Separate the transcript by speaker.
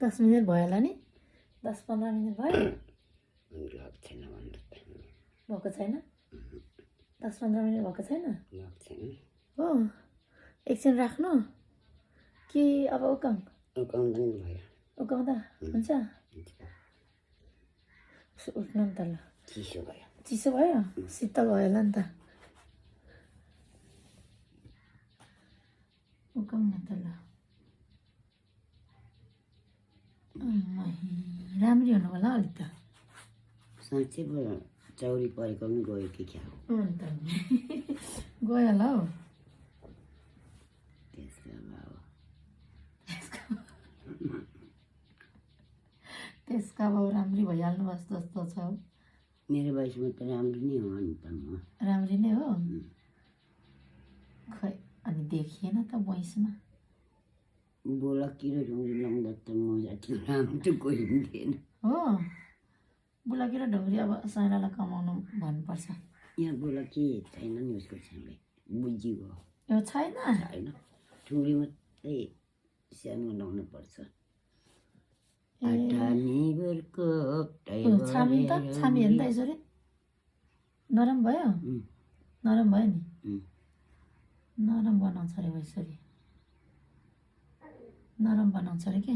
Speaker 1: 10 minute भयो होला नि 10-15 मिनट भयो भएको छैन 10-15 मिनट भएको छैन हो एकछिन राख्नु कि अब उकाउँदा हुन्छ उठ्नु नि त ल चिसो भयो शीतल भयो होला नि त उकाउँ न त ल राम्ररी हुनु होला अलिक त
Speaker 2: साँच्चै चौरी परेको पनि गयो कि क्या
Speaker 1: अन्त गयो होला हौ त्यसका बाउ राम्री भइहाल्नु भएको जस्तो छ हौ
Speaker 2: मेरो वयसमा त राम्रो नै हो नि त म
Speaker 1: राम्री नै हो खै अनि देखिएन त वयसमा
Speaker 2: बोलकी र ढुङ्ग्री लाउँदा त म जति राम्रो कोही पनि थिएन
Speaker 1: हो बुलाकी र ढुङ्ग्री अब साइनालाई कमाउनु भन्नुपर्छ
Speaker 2: यहाँ बोलकी छैन नि उसको छेउले बुझियो
Speaker 1: यो छैन
Speaker 2: छैन ढुङ्ग्री मात्रै सानो लाउनु पर्छ
Speaker 1: छामी त छामी हेर्नु त यसरी नरम भयो नरम भयो नि नरम बनाउँछ अरे यसरी नरम बनाउँछ अरे के